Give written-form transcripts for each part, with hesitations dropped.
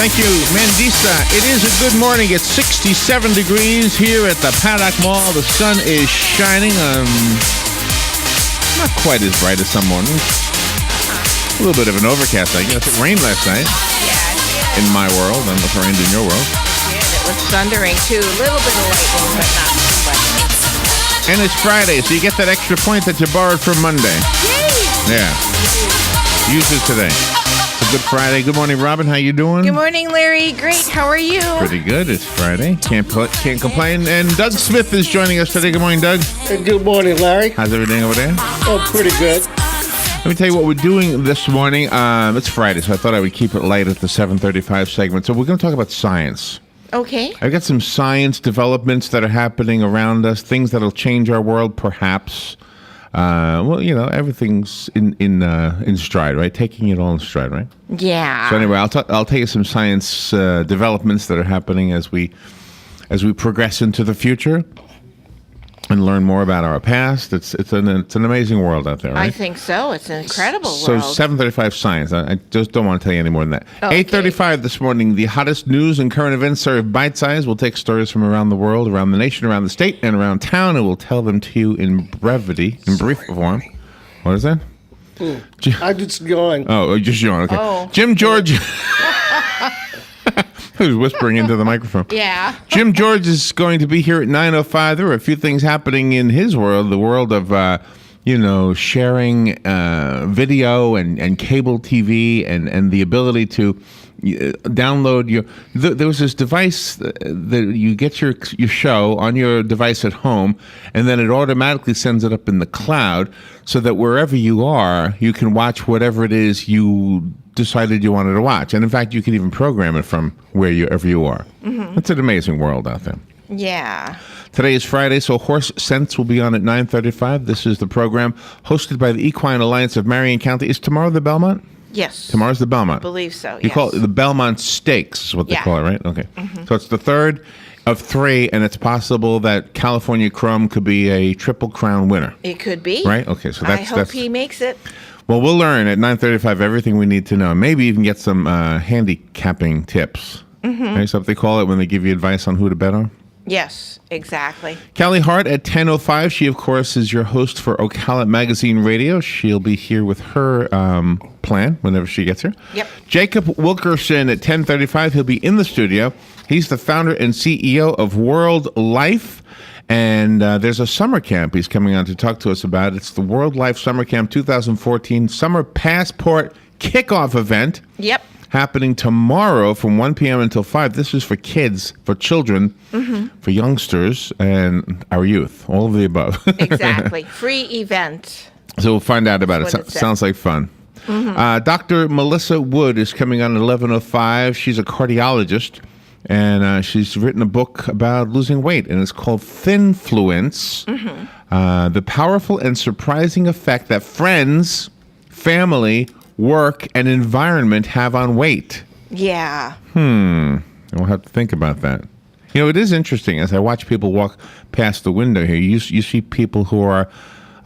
Thank you, Mandisa. It is a good morning. It's 67 degrees here at the Paddock Mall. The sun is shining. Not quite as bright as some mornings. A little bit of an overcast, I guess. It rained last night. Yeah. In my world. I don't know if it rained in your world. It was thundering, too. A little bit of lightning, but not too much. And it's Friday, so you get that extra point that you borrowed from Monday. Yay! Yeah. Use it today. It's a good Friday. Good morning, Robin. How you doing? Good morning, Larry. Great. How are you? Pretty good. It's Friday. Can't complain. And Doug Smith is joining us today. Good morning, Doug. Good morning, Larry. How's everything over there? Oh, pretty good. Let me tell you what we're doing this morning. It's Friday, so I thought I would keep it light at the 7:35 segment. So we're going to talk about science. Okay. I've got some science developments that are happening around us, things that'll change our world, perhaps. Well, you know, everything's in stride, right? Taking it all in stride, right? Yeah. So anyway, I'll tell you some science developments that are happening as we progress into the future and learn more about our past. It's an amazing world out there, right? I think so. It's an incredible So world. 7:35 science. I just don't want to tell you any more than that. Okay. 8:35 this morning. The hottest news and current events served bite size. We'll take stories from around the world, around the nation, around the state, and around town, and we'll tell them to you in brevity, in brief form. What is that? I just yawned. Oh, just yawn. Okay. Oh. Jim George. Who's whispering into the microphone? Yeah. Jim George is going to be here at 9:05. There are a few things happening in his world, the world of, sharing video and cable TV and the ability to download there was this device that you get your show on your device at home, and then it automatically sends it up in the cloud so that wherever you are, you can watch whatever it is you decided you wanted to watch. And in fact, you can even program it from wherever you are. Mm-hmm. It's an amazing world out there. Yeah. Today is Friday, so Horse Sense will be on at 9:35. This is the program hosted by the Equine Alliance of Marion County. Is tomorrow the Belmont? Yes. Tomorrow's the Belmont. I believe so, You call it the Belmont Stakes is what they call it, right? Okay. Mm-hmm. So it's the third of three, and it's possible that California Chrome could be a Triple Crown winner. It could be. Right? Okay, so I hope he makes it. Well, we'll learn at 9:35 everything we need to know. Maybe even get some handicapping tips. Mm-hmm. Right? So what they call it when they give you advice on who to bet on? Yes, exactly. Callie Hart at 10:05. She, of course, is your host for Ocala Magazine Radio. She'll be here with her plan whenever she gets here. Yep. Jacob Wilkerson at 10:35. He'll be in the studio. He's the founder and CEO of World Life. And there's a summer camp he's coming on to talk to us about. It's the World Life Summer Camp 2014 Summer Passport Kickoff Event. Yep. Happening tomorrow from 1 p.m. until 5. This is for kids, for children, for youngsters, and our youth, all of the above. Exactly. Free event. So we'll find out about it. Sounds like fun. Mm-hmm. Dr. Melissa Wood is coming on at 11:05. She's a cardiologist, and she's written a book about losing weight, and it's called Thinfluence, the powerful and surprising effect that friends, family, work, and environment have on weight. Yeah. We'll have to think about that. You know, it is interesting as I watch people walk past the window here. You see people who are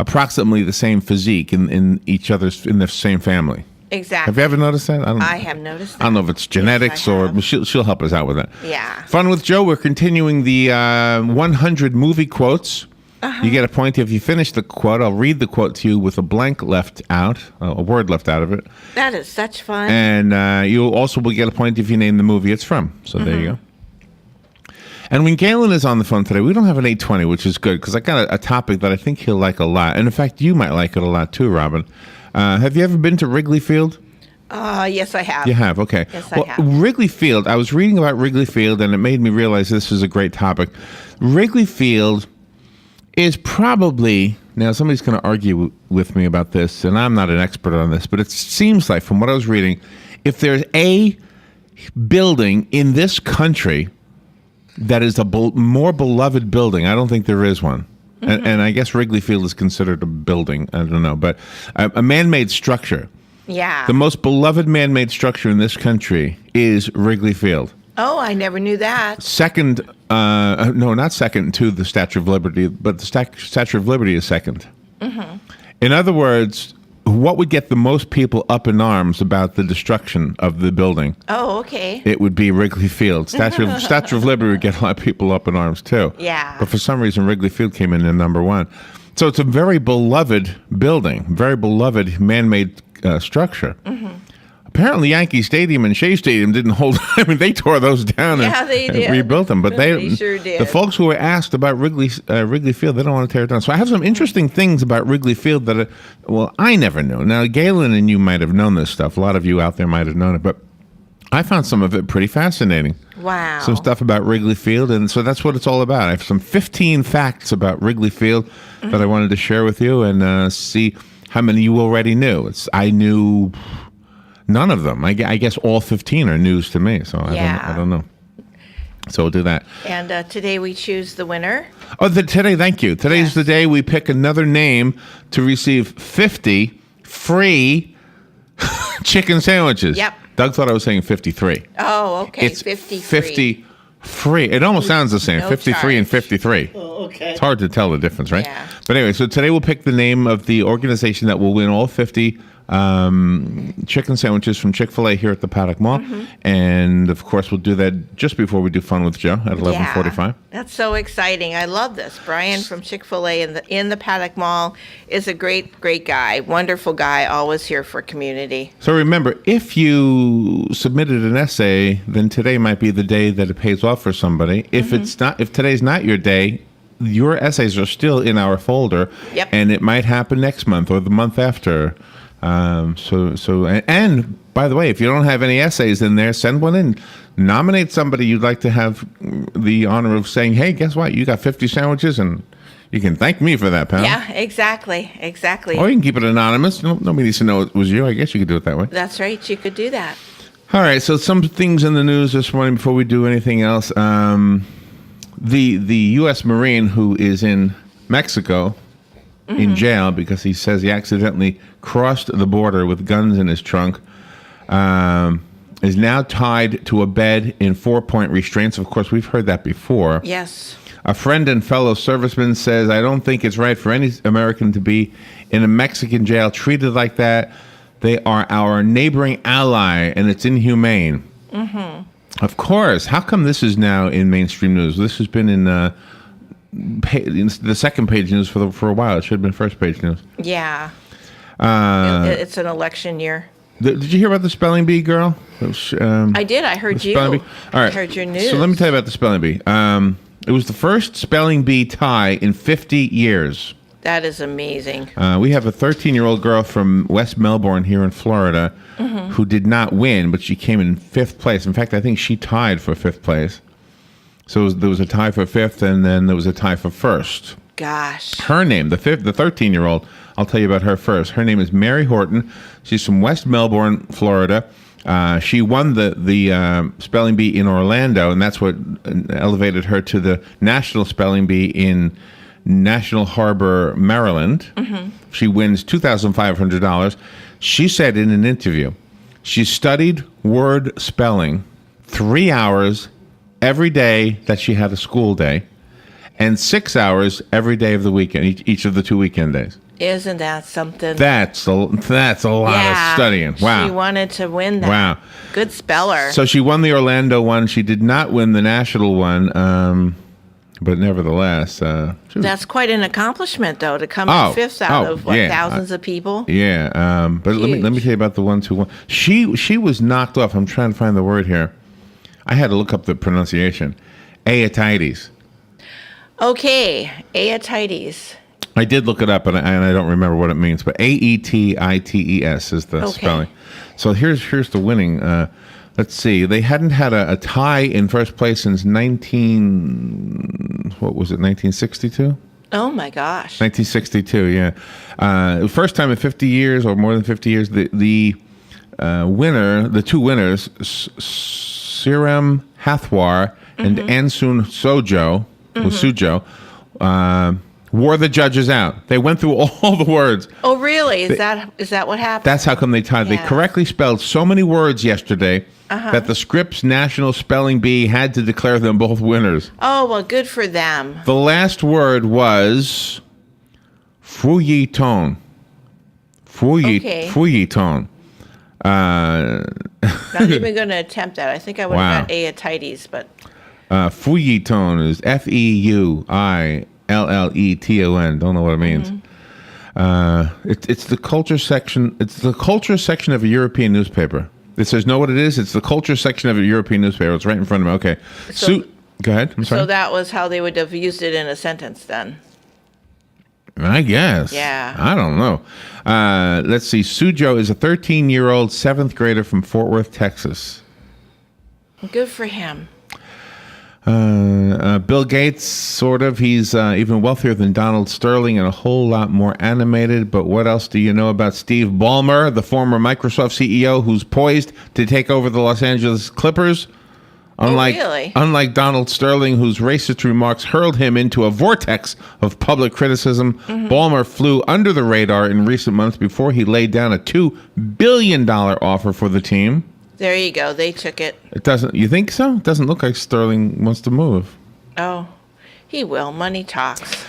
approximately the same physique in their same family. Exactly. Have you ever noticed that? I have noticed that. I don't know if it's genetics or she'll help us out with that. Yeah. Fun with Joe. We're continuing the 100 movie quotes. You get a point if you finish the quote. I'll read the quote to you with a blank left out, a word left out of it. That is such fun. And you also will get a point if you name the movie it's from. So there you go. And when Galen is on the phone today, we don't have an 820, which is good because I got a topic that I think he'll like a lot. And in fact, you might like it a lot too, Robin. Have you ever been to Wrigley Field? Yes, I have. You have, okay. Yes, I have. Wrigley Field, I was reading about Wrigley Field, and it made me realize this is a great topic. Wrigley Field is probably, now somebody's going to argue with me about this, and I'm not an expert on this, but it seems like, from what I was reading, if there's a building in this country that is a more beloved building, I don't think there is one. And I guess Wrigley Field is considered a building. I don't know. But a man-made structure. Yeah. The most beloved man-made structure in this country is Wrigley Field. Oh, I never knew that. Second, no, not second to the Statue of Liberty, but the Statue of Liberty is second. Mm-hmm. In other words, what would get the most people up in arms about the destruction of the building? Oh, okay. It would be Wrigley Field. Statue of Liberty would get a lot of people up in arms too. Yeah. But for some reason, Wrigley Field came in at number one. So it's a very beloved building, very beloved man-made structure. Mm-hmm. Apparently, Yankee Stadium and Shea Stadium didn't hold. I mean, they tore those down and rebuilt them. But they sure did. The folks who were asked about Wrigley Field, they don't want to tear it down. So I have some interesting things about Wrigley Field that, I never knew. Now, Galen and you might have known this stuff. A lot of you out there might have known it, but I found some of it pretty fascinating. Wow. Some stuff about Wrigley Field, and so that's what it's all about. I have some 15 facts about Wrigley Field that I wanted to share with you and see how many you already knew. I knew none of them. I guess all 15 are news to me, so I don't know. So we'll do that. And today we choose the winner. Today, thank you. Today's the day we pick another name to receive 50 free chicken sandwiches. Yep. Doug thought I was saying 53. Oh, okay. It's 50 free. It almost sounds the same. No 53 charge. and 53. Oh, okay. It's hard to tell the difference, right? Yeah. But anyway, so today we'll pick the name of the organization that will win all 50 chicken sandwiches from Chick-fil-A here at the Paddock Mall. Mm-hmm. And, of course, we'll do that just before we do Fun with Joe at 11:45. Yeah, that's so exciting. I love this. Brian from Chick-fil-A in the Paddock Mall is a great, great guy. Wonderful guy, always here for community. So remember, if you submitted an essay, then today might be the day that it pays off for somebody. If if today's not your day, your essays are still in our folder. Yep. And it might happen next month or the month after. And by the way, if you don't have any essays in there, send one in. Nominate somebody you'd like to have the honor of saying, hey, guess what? You got 50 sandwiches and you can thank me for that, pal. Yeah, exactly. Or you can keep it anonymous. Nobody needs to know it was you. I guess you could do it that way. That's right. You could do that. All right. So some things in the news this morning before we do anything else. The U.S. Marine who is in Mexico in jail because he says he accidentally crossed the border with guns in his trunk, is now tied to a bed in 4-point restraints. Of course, we've heard that before. Yes. A friend and fellow serviceman says, I don't think it's right for any American to be in a Mexican jail treated like that. They are our neighboring ally, and it's inhumane. Mm-hmm. Of course. How come this is now in mainstream news? This has been in the second page news for a while. It should have been first page news. Yeah. It's an election year. Did you hear about the spelling bee girl? I did. I heard you. All right. I heard your news. So let me tell you about the spelling bee. It was the first spelling bee tie in 50 years. That is amazing. We have a 13-year-old girl from West Melbourne here in Florida who did not win, but she came in 5th place. In fact, I think she tied for 5th place. So there was a tie for 5th, and then there was a tie for 1st. Gosh. Her name, the 13-year-old, I'll tell you about her first. Her name is Mary Horton. She's from West Melbourne, Florida. She won the spelling bee in Orlando, and that's what elevated her to the national spelling bee in National Harbor, Maryland. Mm-hmm. She wins $2,500. She said in an interview, she studied word spelling 3 hours every day that she had a school day, and 6 hours every day of the weekend, each of the 2 weekend days. Isn't that something? That's a lot of studying. Wow. She wanted to win that. Wow. Good speller. So she won the Orlando one. She did not win the national one, but nevertheless. That's quite an accomplishment, though, to come in 5th out of thousands of people. Yeah. But let me tell you about the ones who won. She was knocked off. I'm trying to find the word here. I had to look up the pronunciation. Aetites. Okay, Aetites. I did look it up, and I don't remember what it means, but Aetites is the spelling. So here's the winning. Let's see. They hadn't had a tie in first place since 1962? Oh, my gosh. 1962, yeah. First time in 50 years, or more than 50 years, the winner, the two winners, Siram Hathwar and Ansun Sujo, wore the judges out. They went through all the words. Oh, really? Is that what happened? That's how come they tied. Yeah. They correctly spelled so many words yesterday that the Scripps National Spelling Bee had to declare them both winners. Oh, well, good for them. The last word was feuilleton. Okay. Feuilleton. Not even going to attempt that. I think I would have got Aetites, but Feuilleton is Feuilleton. Don't know what it means. It's the culture section. It's the culture section of a European newspaper. It says, know what it is? It's the culture section of a European newspaper. It's right in front of me. Okay. Go ahead. I'm sorry. So that was how they would have used it in a sentence then. I guess. Yeah. I don't know. Let's see. Sujo is a 13-year-old 7th grader from Fort Worth, Texas. Good for him. Bill Gates, sort of. He's even wealthier than Donald Sterling and a whole lot more animated. But what else do you know about Steve Ballmer, the former Microsoft CEO who's poised to take over the Los Angeles Clippers? Unlike Donald Sterling, whose racist remarks hurled him into a vortex of public criticism, Ballmer flew under the radar in recent months before he laid down a $2 billion offer for the team. There you go. They took it. It doesn't. You think so? It doesn't look like Sterling wants to move. Oh, he will. Money talks.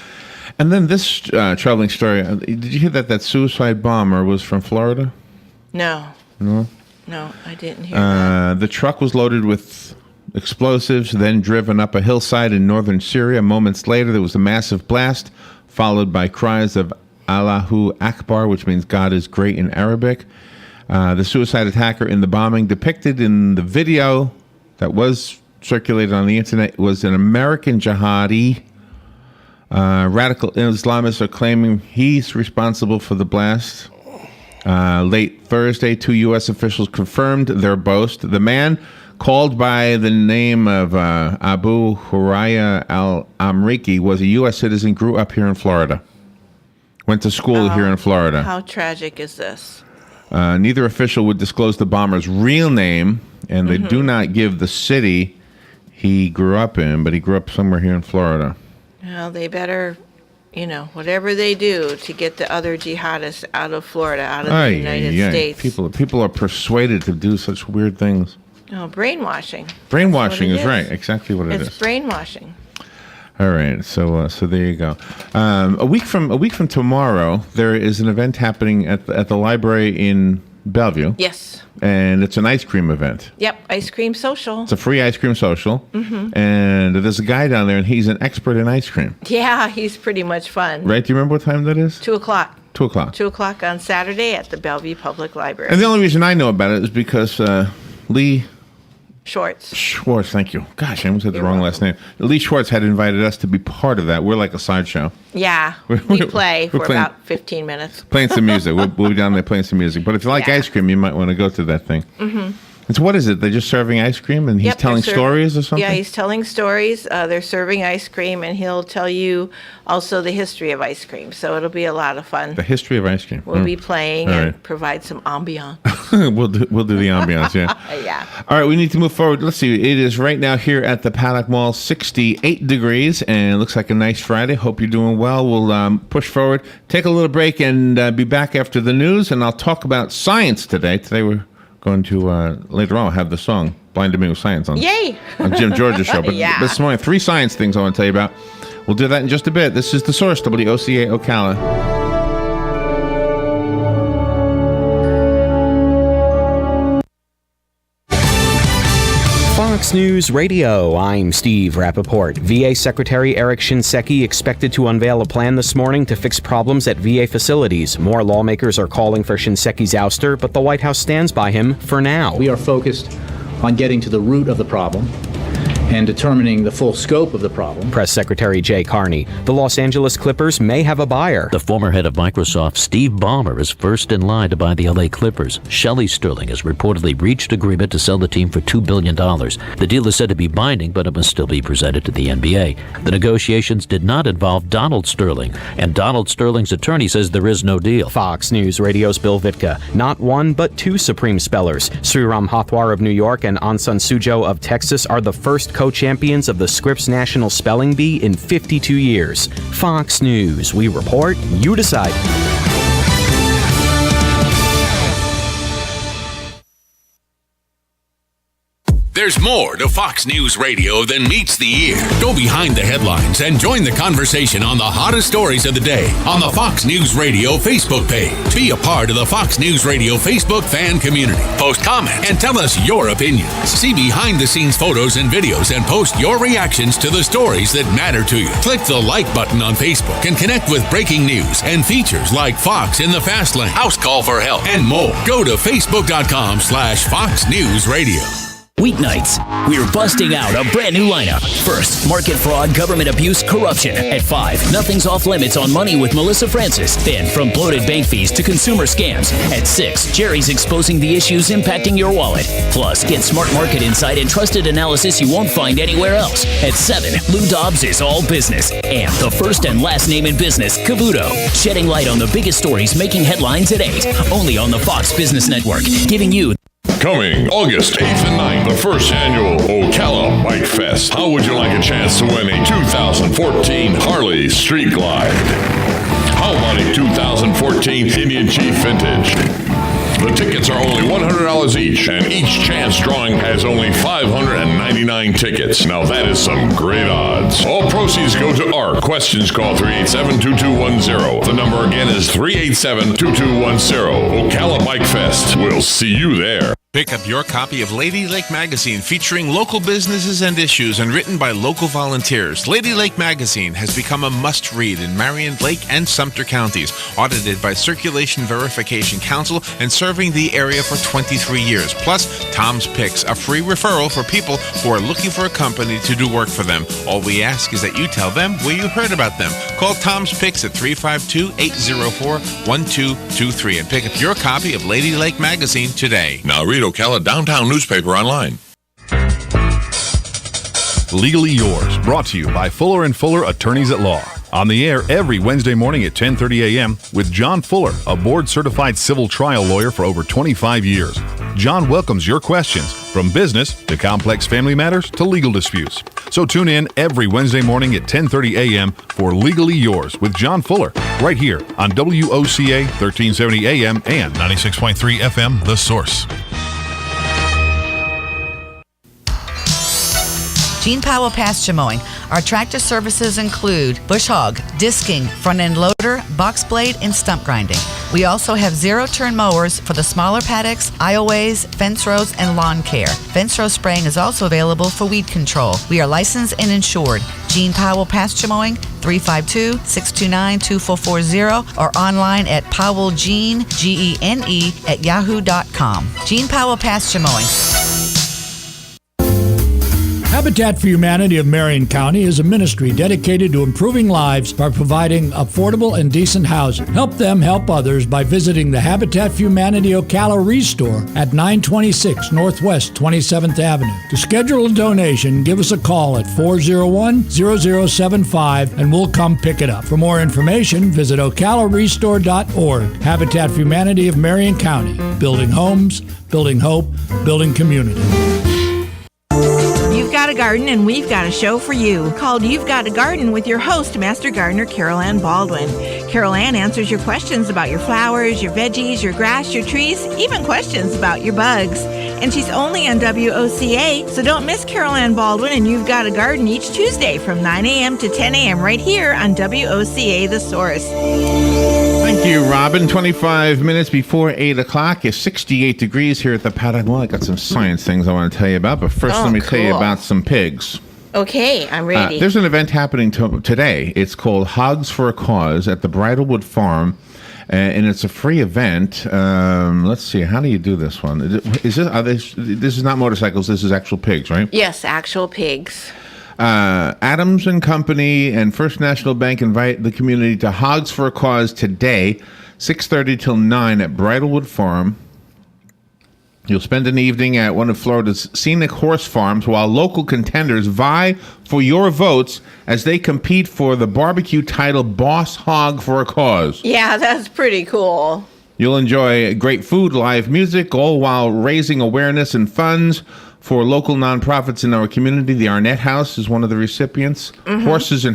And then this troubling story. Did you hear that suicide bomber was from Florida? No. No? No, I didn't hear that. The truck was loaded with explosives, then driven up a hillside in northern Syria. Moments later, there was a massive blast, followed by cries of Allahu Akbar, which means God is great in Arabic. The suicide attacker in the bombing, depicted in the video that was circulated on the internet, was an American jihadi. Radical Islamists are claiming he's responsible for the blast. Late Thursday, 2 U.S. officials confirmed their boast. The man, called by the name of Abu Huraya al-Amriki, was a U.S. citizen, grew up here in Florida. Went to school here in Florida. How tragic is this? Neither official would disclose the bomber's real name, and they do not give the city he grew up in, but he grew up somewhere here in Florida. Well, they better, whatever they do to get the other jihadists out of Florida, out of the United States. People are persuaded to do such weird things. Oh, brainwashing. Brainwashing is right. Exactly what it is. It's brainwashing. All right, so there you go. A week from tomorrow, there is an event happening at the library in Bellevue. Yes. And it's an ice cream event. Yep, ice cream social. It's a free ice cream social. And there's a guy down there, and he's an expert in ice cream. Yeah, he's pretty much fun. Right? Do you remember what time that is? 2 o'clock. 2 o'clock. 2 o'clock on Saturday at the Bellevue Public Library. And the only reason I know about it is because Lee Schwartz, thank you. Gosh, I almost had the wrong last name. Lee Schwartz had invited us to be part of that. We're like a sideshow. Yeah, we play for about 15 minutes. Playing some music. We'll be down there playing some music. But if you like ice cream, you might want to go to that thing. And so what is it? They're just serving ice cream and he's telling stories or something? Yeah, he's telling stories. They're serving ice cream, and he'll tell you also the history of ice cream. So it'll be a lot of fun. The history of ice cream. We'll be playing and provide some ambiance. We'll do the ambiance, yeah. Yeah. All right, we need to move forward. Let's see. It is right now here at the Paddock Mall, 68 degrees, and it looks like a nice Friday. Hope you're doing well. We'll push forward, take a little break, and be back after the news, and I'll talk about science today. Today we're going to, later on, have the song Blind to Me with Science on. Yay! On Jim George's show. But this morning, 3 science things I want to tell you about. We'll do that in just a bit. This is The Source, WOCA Ocala. Fox News Radio, I'm Steve Rappaport. VA Secretary Eric Shinseki expected to unveil a plan this morning to fix problems at VA facilities. More lawmakers are calling for Shinseki's ouster, but the White House stands by him for now. We are focused on getting to the root of the problem and determining the full scope of the problem. Press Secretary Jay Carney. The Los Angeles Clippers may have a buyer. The former head of Microsoft, Steve Ballmer, is first in line to buy the LA Clippers. Shelley Sterling has reportedly reached agreement to sell the team for $2 billion. The deal is said to be binding, but it must still be presented to the NBA. The negotiations did not involve Donald Sterling, and Donald Sterling's attorney says there is no deal. Fox News Radio's Bill Vitka. Not one, but 2 Supreme spellers. Sriram Hathwar of New York and Ansan Sujo of Texas are the first co-champions of the Scripps National Spelling Bee in 52 years. Fox News. We report, you decide. There's more to Fox News Radio than meets the ear. Go behind the headlines and join the conversation on the hottest stories of the day on the Fox News Radio Facebook page. Be a part of the Fox News Radio Facebook fan community. Post comments and tell us your opinions. See behind-the-scenes photos and videos and post your reactions to the stories that matter to you. Click the like button on Facebook and connect with breaking news and features like Fox in the Fast Lane, House Call for Help, and more. Go to Facebook.com/Fox News Radio. Weeknights, we're busting out a brand new lineup. First, market fraud, government abuse, corruption. At 5, nothing's off limits on money with Melissa Francis. Then, from bloated bank fees to consumer scams. At 6, Jerry's exposing the issues impacting your wallet. Plus, get smart market insight and trusted analysis you won't find anywhere else. At 7, Lou Dobbs is all business. And the first and last name in business, Cavuto, shedding light on the biggest stories making headlines at 8. Only on the Fox Business Network, giving you Coming August 8th and 9th, the first annual Ocala Bike Fest. How would you like a chance to win a 2014 Harley Street Glide? How about a 2014 Indian Chief Vintage? The tickets are only $100 each, and each chance drawing has only 599 tickets. Now that is some great odds. All proceeds go to ARC. Questions, call 387-2210. The number again is 387-2210. Ocala Bike Fest. We'll see you there. Pick up your copy of Lady Lake Magazine featuring local businesses and issues and written by local volunteers. Lady Lake Magazine has become a must-read in Marion, Lake, and Sumter counties. Audited by Circulation Verification Council and serving the area for 23 years. Plus, Tom's Picks, a free referral for people who are looking for a company to do work for them. All we ask is that you tell them where you heard about them. Call Tom's Picks at 352-804-1223 and pick up your copy of Lady Lake Magazine today. Now read Ocala Downtown newspaper online. Legally Yours, brought to you by Fuller & Fuller Attorneys at Law. On the air every Wednesday morning at 10:30 a.m. with John Fuller, a board-certified civil trial lawyer for over 25 years. John welcomes your questions, from business to complex family matters to legal disputes. So tune in every Wednesday morning at 10:30 a.m. for Legally Yours with John Fuller, right here on WOCA 1370 AM and 96.3 FM, The Source. Gene Powell Pasture Mowing. Our tractor services include bush hog, disking, front end loader, box blade, and stump grinding. We also have zero-turn mowers for the smaller paddocks, aisleways, fence rows, and lawn care. Fence row spraying is also available for weed control. We are licensed and insured. Gene Powell Pasture Mowing, 352-629-2440, or online at powellgene, Gene, at yahoo.com. Gene Powell Pasture Mowing. Habitat for Humanity of Marion County is a ministry dedicated to improving lives by providing affordable and decent housing. Help them help others by visiting the Habitat for Humanity Ocala Restore at 926 Northwest 27th Avenue. To schedule a donation, give us a call at 401-0075 and we'll come pick it up. For more information, visit ocalarestore.org. Habitat for Humanity of Marion County. Building homes, building hope, building community. You've got a garden and we've got a show for you called You've Got a Garden with your host, Master Gardener Carol Ann Baldwin. Carol Ann answers your questions about your flowers, your veggies, your grass, your trees, even questions about your bugs. And she's only on WOCA, so don't miss Carol Ann Baldwin and You've Got a Garden each Tuesday from 9 a.m. to 10 a.m. right here on WOCA The Source. Thank you, Robin. 25 minutes before 8 o'clock. It's 68 degrees here at the paddock. Well, I got some science things I want to tell you about, but first let me tell you about some pigs. Okay, I'm ready. There's an event happening today. It's called Hogs for a Cause at the Bridlewood Farm, and it's a free event. Let's see, how do you do this one? This is not motorcycles, this is actual pigs, right? Yes, actual pigs. Adams and Company and First National Bank invite the community to Hogs for a Cause today, 6:30 till 9 at Bridlewood Farm. You'll spend an evening at one of Florida's scenic horse farms while local contenders vie for your votes as they compete for the barbecue title Boss Hog for a Cause. Yeah, that's pretty cool. You'll enjoy great food, live music, all while raising awareness and funds for local nonprofits in our community. The Arnett House is one of the recipients. Mm-hmm. Horses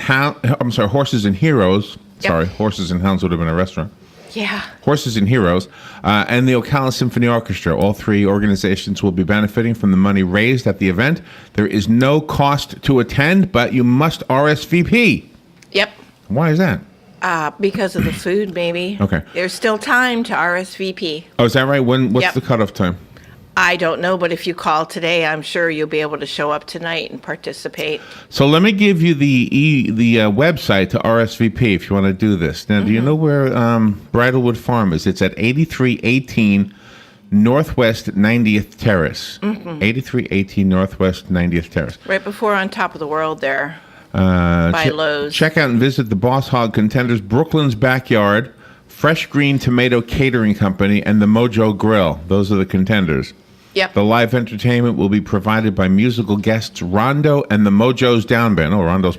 and Heroes. Yep. Sorry, Horses and Hounds would have been a restaurant. Yeah. Horses and Heroes, and the Ocala Symphony Orchestra. All three organizations will be benefiting from the money raised at the event. There is no cost to attend, but you must RSVP. Yep. Why is that? Because of the food, maybe. Okay. There's still time to RSVP. Oh, is that right? What's Yep. the cutoff time? I don't know, but if you call today, I'm sure you'll be able to show up tonight and participate. So let me give you the website to RSVP if you want to do this. Now, do you know where Bridlewood Farm is? It's at 8318 Northwest 90th Terrace. 8318 Northwest 90th Terrace. Right before On Top of the World there. By Lowe's. Check out and visit the Boss Hog Contenders, Brooklyn's Backyard, Fresh Green Tomato Catering Company, and the Mojo Grill. Those are the contenders. Yep. The live entertainment will be provided by musical guests Rondo and the Mojo's Down Band. Oh, Rondo's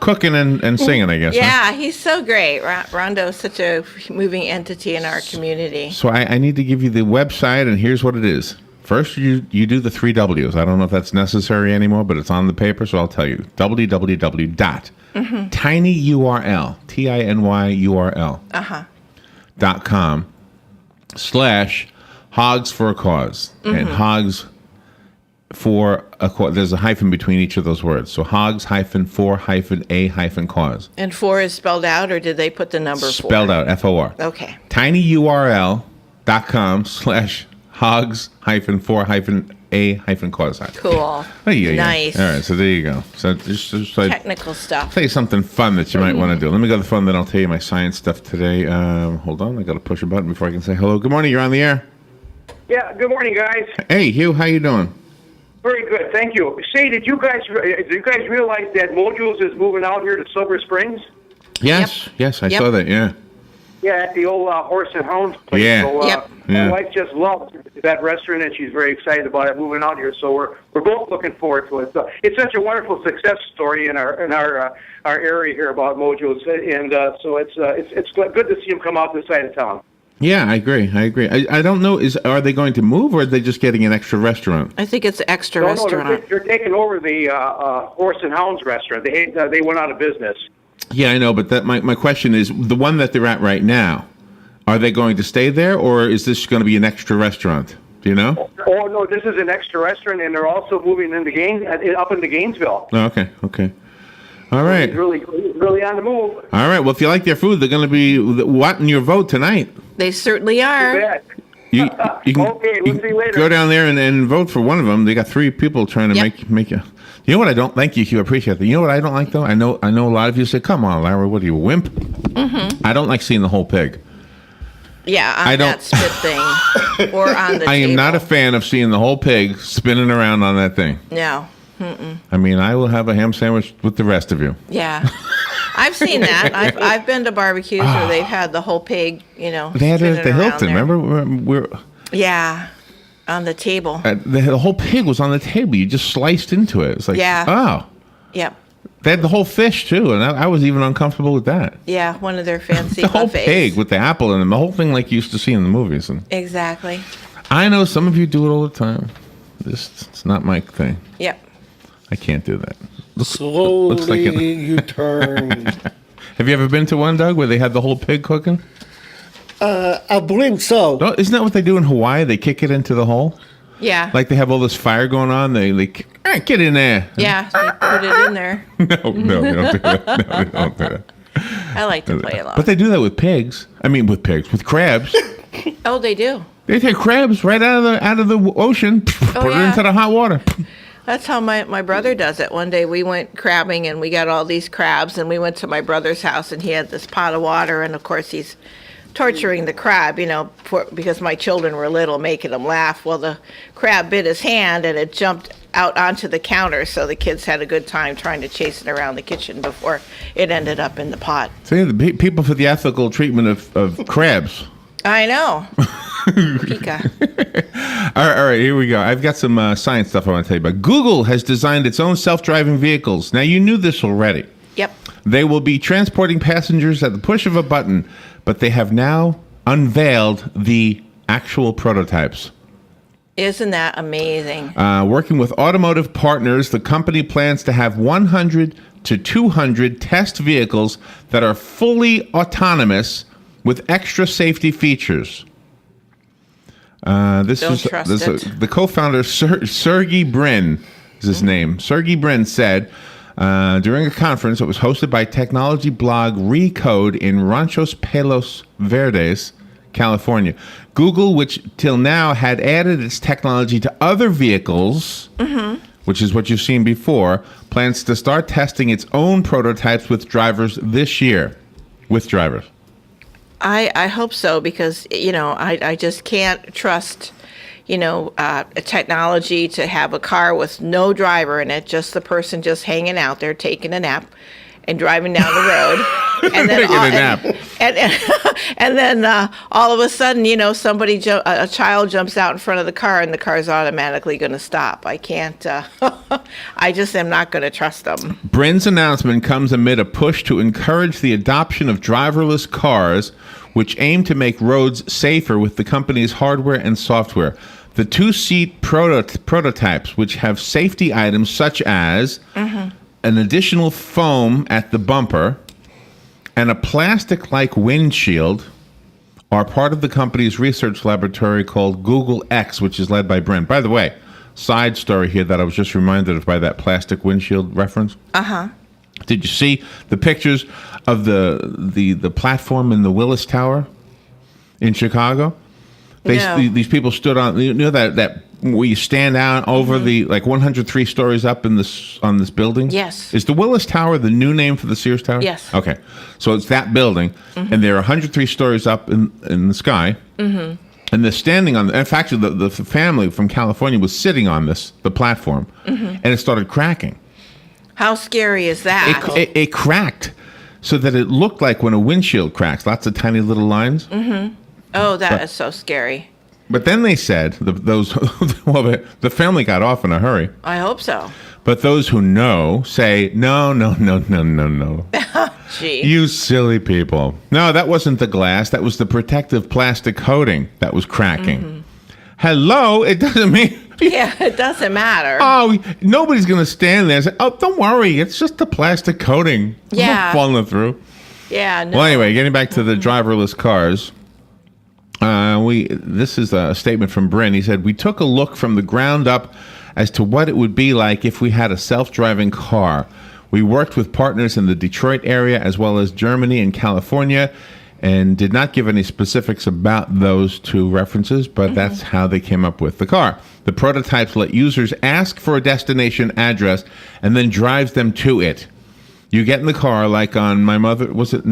cooking and singing, I guess. Huh? Yeah, he's so great. Rondo is such a moving entity in our community. So I need to give you the website, and here's what it is. First, you do the 3 W's. I don't know if that's necessary anymore, but it's on the paper, so I'll tell you. www.tinyurl, TINYURL, .com/Hogs for a Cause. And Hogs for a cause. There's a hyphen between each of those words. So Hogs-for-a-cause. And 4 is spelled out, or did they put the number 4? Spelled out, FOR. Okay. tinyurl.com/hogs-for-a-cause. Cool. Oh, yeah. Nice. All right, so there you go. So just like Technical stuff. I'll tell you something fun that you might want to do. Let me go to the phone, then I'll tell you my science stuff today. Hold on, I got to push a button before I can say hello. Good morning, you're on the air. Yeah, good morning, guys. Hey, Hugh, how you doing? Very good, thank you. Say, did you guys realize that Mojo's is moving out here to Silver Springs? Yes, yes, I saw that, yeah. Yeah, at the old Horse and Hounds place. Yeah. So, Yeah. my wife just loves that restaurant, and she's very excited about it moving out here. So we're both looking forward to it. So it's such a wonderful success story in our area here about Mojo's, and so it's good to see them come out this side of town. Yeah, I agree. I don't know, are they going to move, or are they just getting an extra restaurant? I think it's an extra No, restaurant. they're taking over the Horse and Hounds restaurant. They went out of business. Yeah, I know, but my question is, the one that they're at right now, are they going to stay there, or is this going to be an extra restaurant? Do you know? Oh, no, this is an extra restaurant, and they're also moving into up into Gainesville. Oh, okay. All right. He's really on the move. All right. Well, if you like their food, they're going to be wanting your vote tonight. They certainly are. You can, okay, we'll see you later. Go down there and vote for one of them. They got 3 people trying to make you. You know what I don't? Thank you, Hugh. I appreciate that. You know what I don't like though? I know a lot of you say, "Come on, Larry, what are you, a wimp?" I don't like seeing the whole pig. Yeah, on that spit thing, or on the I am table. not a fan of seeing the whole pig spinning around on that thing. No. Mm-mm. I mean, I will have a ham sandwich with the rest of you. Yeah. I've seen that. I've been to barbecues where they've had the whole pig, They had it at the Hilton. there. Remember? Yeah, on the table. The whole pig was on the table. You just sliced into it. It's like, oh. Yep. They had the whole fish, too, and I was even uncomfortable with that. Yeah, one of their fancy The whole buffets. pig with the apple in it, the whole thing like you used to see in the movies. And Exactly. I know some of you do it all the time. It's not my thing. Yep. I can't do that. Slowly you turn. Have you ever been to one, Doug, where they had the whole pig cooking? I believe so. No, isn't that what they do in Hawaii? They kick it into the hole? Yeah. Like they have all this fire going on. They get in there. Yeah, they put it in there. No, they don't do that. No, they don't do that. I like to play along. But they do that with pigs. With crabs. Oh, they do. They take crabs right out of the ocean, put it into the hot water. That's how my brother does it. One day we went crabbing and we got all these crabs, and we went to my brother's house and he had this pot of water, and of course he's torturing the crab, because my children were little, making them laugh. Well, the crab bit his hand and it jumped out onto the counter, so the kids had a good time trying to chase it around the kitchen before it ended up in the pot. See, the people for the ethical treatment of crabs. I know. Pika. All right, here we go. I've got some science stuff I want to tell you about. Google has designed its own self-driving vehicles. Now, you knew this already. Yep. They will be transporting passengers at the push of a button, but they have now unveiled the actual prototypes. Isn't that amazing? Working with automotive partners, the company plans to have 100 to 200 test vehicles that are fully autonomous with extra safety features. The co-founder, Sergey Brin, is his name. Sergey Brin said during a conference that was hosted by technology blog Recode in Ranchos Palos Verdes, California. Google, which till now had added its technology to other vehicles, which is what you've seen before, plans to start testing its own prototypes with drivers this year. I hope so, because, I just can't trust, a technology to have a car with no driver in it, just the person just hanging out there taking a nap and driving down the road. And then all of a sudden, a child jumps out in front of the car and the car's automatically going to stop. I can't, I just am not going to trust them. Brin's announcement comes amid a push to encourage the adoption of driverless cars, which aim to make roads safer with the company's hardware and software. The two-seat prototypes, which have safety items such as an additional foam at the bumper and a plastic-like windshield, are part of the company's research laboratory called Google X, which is led by Brin. By the way, side story here that I was just reminded of by that plastic windshield reference. Did you see the pictures of the platform in the Willis Tower in Chicago? These people stood on, that where you stand out over the 103 stories up on this building? Yes. Is the Willis Tower the new name for the Sears Tower? Yes. Okay. So it's that building, and they're 103 stories up in the sky. And they're standing on, in fact, the family from California was sitting on the platform, and it started cracking. How scary is that? It cracked so that it looked like when a windshield cracks, lots of tiny little lines. Oh, that is so scary. But then they said, the family got off in a hurry. I hope so. But those who know say, no. Gee. You silly people. No, that wasn't the glass. That was the protective plastic coating that was cracking. Hello? It doesn't mean... Yeah, it doesn't matter. Oh, nobody's going to stand there and say, oh, don't worry. It's just the plastic coating. Yeah. Falling through. Yeah, no. Well, anyway, getting back to the driverless cars. This is a statement from Brin. He said, we took a look from the ground up as to what it would be like if we had a self-driving car. We worked with partners in the Detroit area as well as Germany and California, and did not give any specifics about those two references, but that's how they came up with the car. The prototypes let users ask for a destination address and then drives them to it. You get in the car like on My Mother, what was that?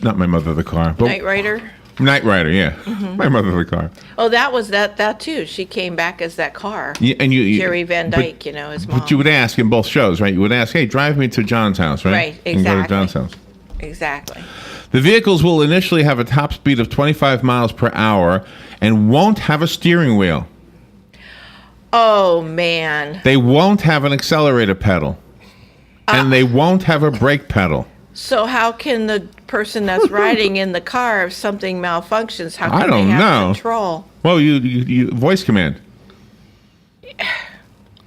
Not My Mother the Car. Knight Rider? Knight Rider, yeah. My Mother the Car. Oh, that was that too. She came back as that car. Yeah, and Jerry Van Dyke, his mom. But you would ask in both shows, right? You would ask, hey, drive me to John's house, right? Right, exactly. And go to John's house. Exactly. The vehicles will initially have a top speed of 25 miles per hour and won't have a steering wheel. Oh, man. They won't have an accelerator pedal. And they won't have a brake pedal. So how can the person that's riding in the car, if something malfunctions, how can I don't they have know. control? Well, you voice command.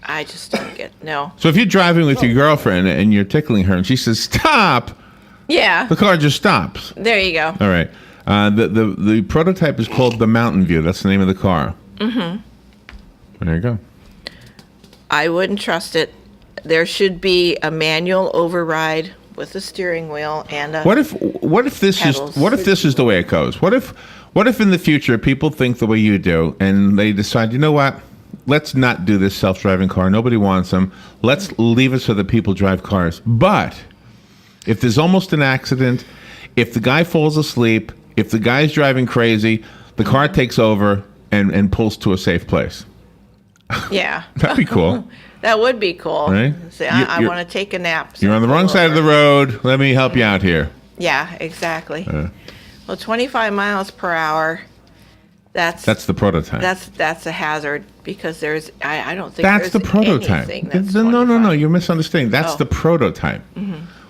I just don't get, no. So if you're driving with your girlfriend and you're tickling her and she says, stop, Yeah. the car just stops. There you go. All right. The prototype is called the Mountain View. That's the name of the car. There you go. I wouldn't trust it. There should be a manual override with a steering wheel and a What if this is the way it goes? What if in the future people think the way you do and they decide, you know what? Let's not do this self-driving car. Nobody wants them. Let's leave it so that people drive cars. But if there's almost an accident, if the guy falls asleep, if the guy's driving crazy, the car takes over and pulls to a safe place. Yeah. That'd be cool. That would be cool. Right? Say, I want to take a nap. So You're on the wrong side of the road. Let me help you out here. Yeah, exactly. Well, 25 miles per hour, that's the prototype. That's a hazard because I don't think That's there's the prototype. anything that's No, you're misunderstanding. That's the prototype.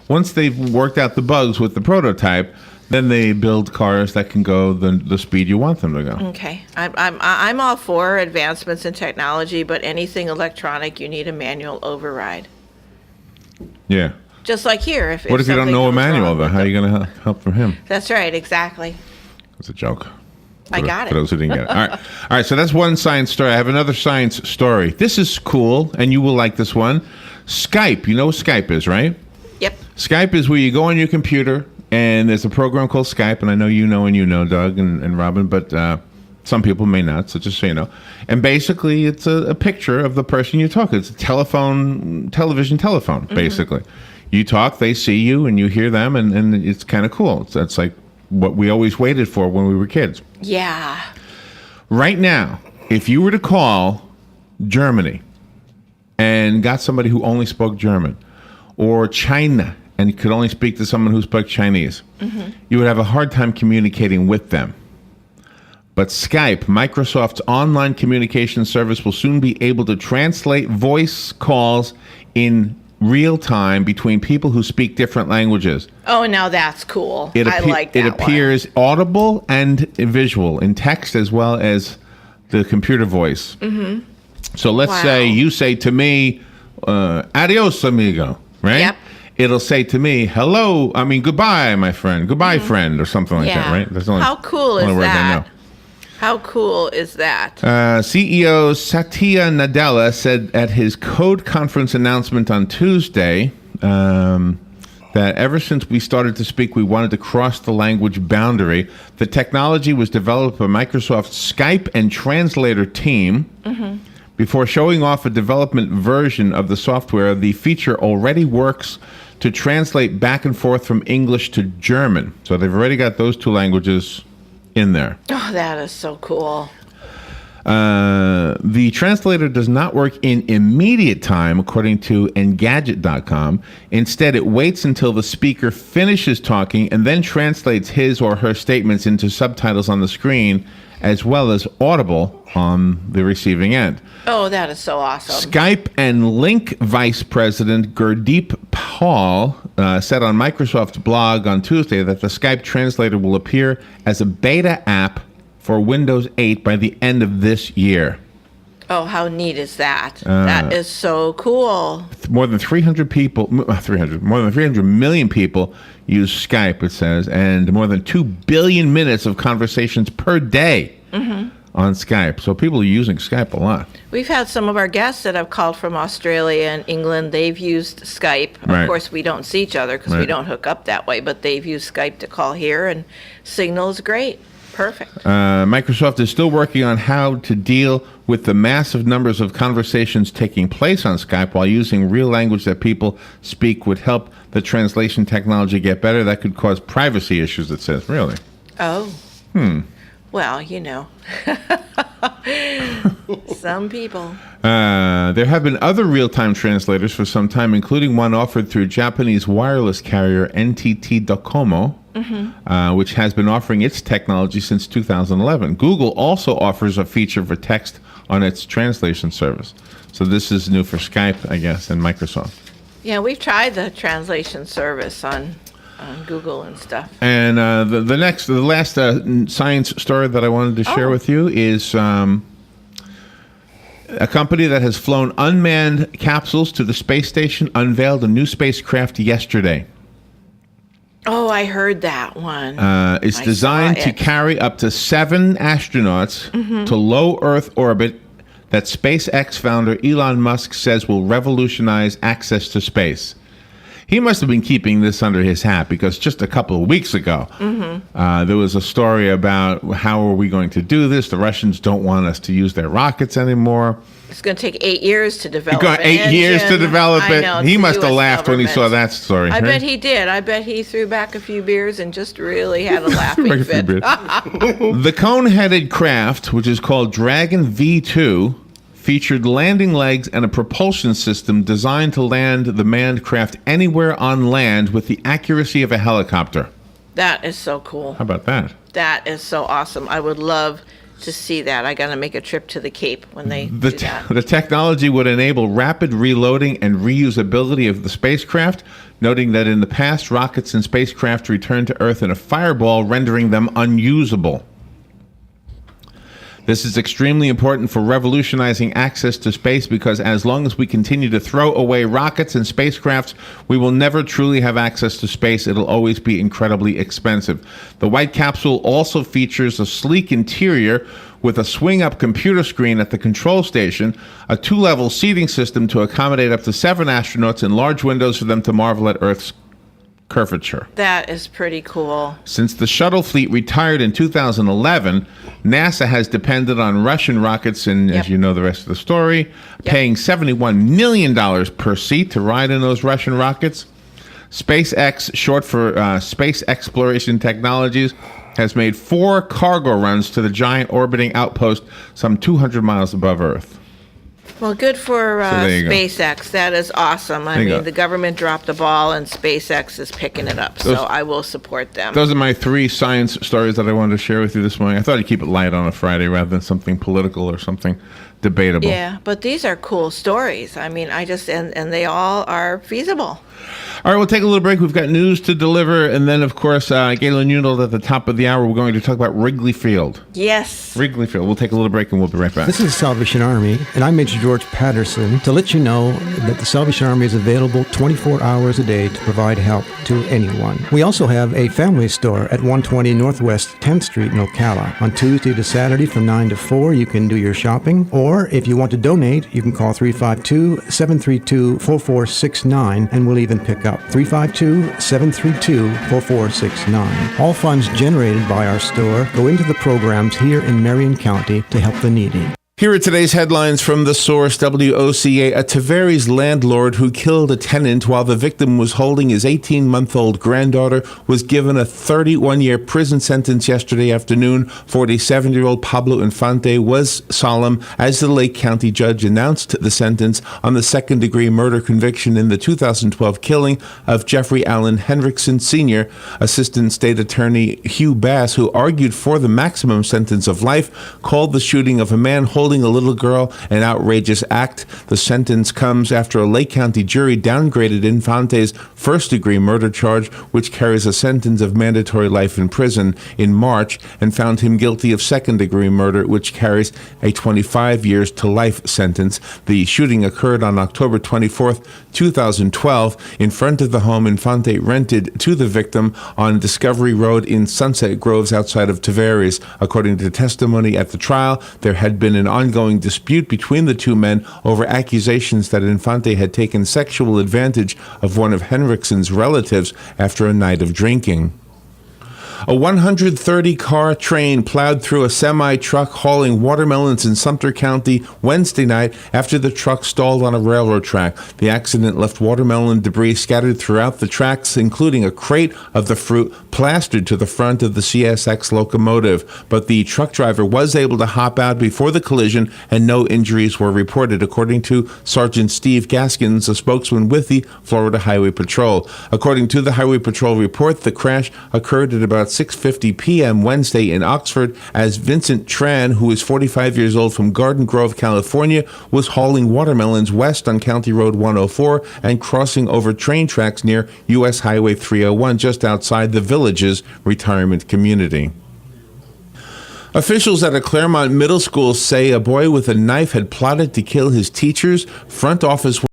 Once they've worked out the bugs with the prototype, then they build cars that can go the speed you want them to go. Okay, I'm all for advancements in technology, but anything electronic, you need a manual override. Yeah. Just like here. What if you don't something know goes Emmanuel, wrong though? with How are it. you going to help from him? That's right, exactly. It's a joke. I got For it. those who didn't get it. All right. So that's one science story. I have another science story. This is cool, and you will like this one. Skype. You know what Skype is, right? Yep. Skype is where you go on your computer, and there's a program called Skype, and I know you know, Doug and Robin, but some people may not, so just so you know. And basically, it's a picture of the person you talk to. It's a television telephone, basically. You talk, they see you, and you hear them, and it's kind of cool. That's like what we always waited for when we were kids. Yeah. Right now, if you were to call Germany and got somebody who only spoke German, or China and could only speak to someone who spoke Chinese, you would have a hard time communicating with them. But Skype, Microsoft's online communication service, will soon be able to translate voice calls in real time between people who speak different languages. Oh, now that's cool. I like that It appears audible and visual in text as well as the computer voice. So let's say you say to me, adios, amigo, right? Yep. It'll say to me, goodbye, my friend, goodbye, friend, or something like that, right? That's the only, How cool is only words I that? know. How cool is that? CEO Satya Nadella said at his Code Conference announcement on Tuesday that ever since we started to speak, we wanted to cross the language boundary. The technology was developed by Microsoft's Skype and translator team. Before showing off a development version of the software, the feature already works to translate back and forth from English to German. So they've already got those two languages in there. Oh, that is so cool. The translator does not work in immediate time, according to Engadget.com. Instead, it waits until the speaker finishes talking and then translates his or her statements into subtitles on the screen, as well as audible on the receiving end. Oh, that is so awesome. Skype and Link Vice President Gurdeep Paul said on Microsoft's blog on Tuesday that the Skype translator will appear as a beta app for Windows 8 by the end of this year. Oh, how neat is that? That is so cool. More than 300 million people use Skype, it says, and more than 2 billion minutes of conversations per day on Skype. So people are using Skype a lot. We've had some of our guests that have called from Australia and England. They've used Skype. Right. Of course, we don't see each other because we Right. don't hook up that way, but they've used Skype to call here, and signal is great. Perfect. Microsoft is still working on how to deal with the massive numbers of conversations taking place on Skype while using real language that people speak would help the translation technology get better. That could cause privacy issues, it says. Really? Oh. Well, you know. Some people. There have been other real-time translators for some time, including one offered through Japanese wireless carrier NTT Docomo, which has been offering its technology since 2011. Google also offers a feature for text on its translation service. So this is new for Skype, I guess, and Microsoft. Yeah, we've tried the translation service on Google and stuff. And the last science story that I wanted to share with you is a company that has flown unmanned capsules to the space station unveiled a new spacecraft yesterday. Oh, I heard that one. It's I designed saw to it. carry up to 7 astronauts to low Earth orbit that SpaceX founder Elon Musk says will revolutionize access to space. He must have been keeping this under his hat because just a couple of weeks ago, there was a story about how are we going to do this? The Russians don't want us to use their rockets anymore. It's going to take 8 years to develop It got an 8 years to engine. develop I it. know, He it's the must have US laughed when he saw government. that story. I right? bet he did. I bet he threw back a few beers and just really had a laughing fit. The cone-headed craft, which is called Dragon V2, featured landing legs and a propulsion system designed to land the manned craft anywhere on land with the accuracy of a helicopter. That is so cool. How about that? That is so awesome. I would love to see that. I got to make a trip to the Cape when they do that. The technology would enable rapid reloading and reusability of the spacecraft, noting that in the past, rockets and spacecraft returned to Earth in a fireball, rendering them unusable. This is extremely important for revolutionizing access to space because as long as we continue to throw away rockets and spacecrafts, we will never truly have access to space. It'll always be incredibly expensive. The white capsule also features a sleek interior with a swing-up computer screen at the control station, a 2-level seating system to accommodate up to 7 astronauts, and large windows for them to marvel at Earth's curvature. That is pretty cool. Since the shuttle fleet retired in 2011, NASA has depended on Russian rockets, and as you know the rest of the story, paying $71 million per seat to ride in those Russian rockets. SpaceX, short for Space Exploration Technologies, has made 4 cargo runs to the giant orbiting outpost some 200 miles above Earth. Well, good for SpaceX. That is awesome. I mean, the government dropped the ball, and SpaceX is picking it up. So I will support them. Those are my 3 science stories that I wanted to share with you this morning. I thought I'd keep it light on a Friday rather than something political or something debatable. Yeah, but these are cool stories. I mean, and they all are feasible. All right, we'll take a little break. We've got news to deliver. And then, of course, Galen Newell at the top of the hour, we're going to talk about Wrigley Field. Yes. Wrigley Field. We'll take a little break and we'll be right back. This is the Salvation Army, and I'm Major George Patterson to let you know that the Salvation Army is available 24 hours a day to provide help to anyone. We also have a family store at 120 Northwest 10th Street in Ocala. On Tuesday to Saturday from 9 to 4, you can do your shopping, or if you want to donate, you can call 352-732-4469, and we'll even pick up 352-732-4469. All funds generated by our store go into the programs here in Marion County to help the needy. Here are today's headlines from the source, WOCA. A Tavares landlord who killed a tenant while the victim was holding his 18-month-old granddaughter was given a 31-year prison sentence yesterday afternoon. 47-year-old Pablo Infante was solemn as the Lake County judge announced the sentence on the second-degree murder conviction in the 2012 killing of Jeffrey Allen Hendrickson Sr. Assistant State Attorney Hugh Bass, who argued for the maximum sentence of life, called the shooting of a man holding a little girl an outrageous act. The sentence comes after a Lake County jury downgraded Infante's first-degree murder charge, which carries a sentence of mandatory life in prison, in March, and found him guilty of second-degree murder, which carries a 25 years to life sentence. The shooting occurred on October 24th, 2012, in front of the home Infante rented to the victim on Discovery Road in Sunset Groves outside of Tavares. According to testimony at the trial, there had been an ongoing dispute between the two men over accusations that Infante had taken sexual advantage of one of Henrikson's relatives after a night of drinking. A 130-car train plowed through a semi-truck hauling watermelons in Sumter County Wednesday night after the truck stalled on a railroad track. The accident left watermelon debris scattered throughout the tracks, including a crate of the fruit plastered to the front of the CSX locomotive. But the truck driver was able to hop out before the collision, and no injuries were reported, according to Sergeant Steve Gaskins, a spokesman with the Florida Highway Patrol. According to the Highway Patrol report, the crash occurred at about 6:50 p.m. Wednesday in Oxford as Vincent Tran, who is 45 years old from Garden Grove, California, was hauling watermelons west on County Road 104 and crossing over train tracks near U.S. Highway 301 just outside the Villages retirement community. Officials at a Claremont middle school say a boy with a knife had plotted to kill his teachers. Front office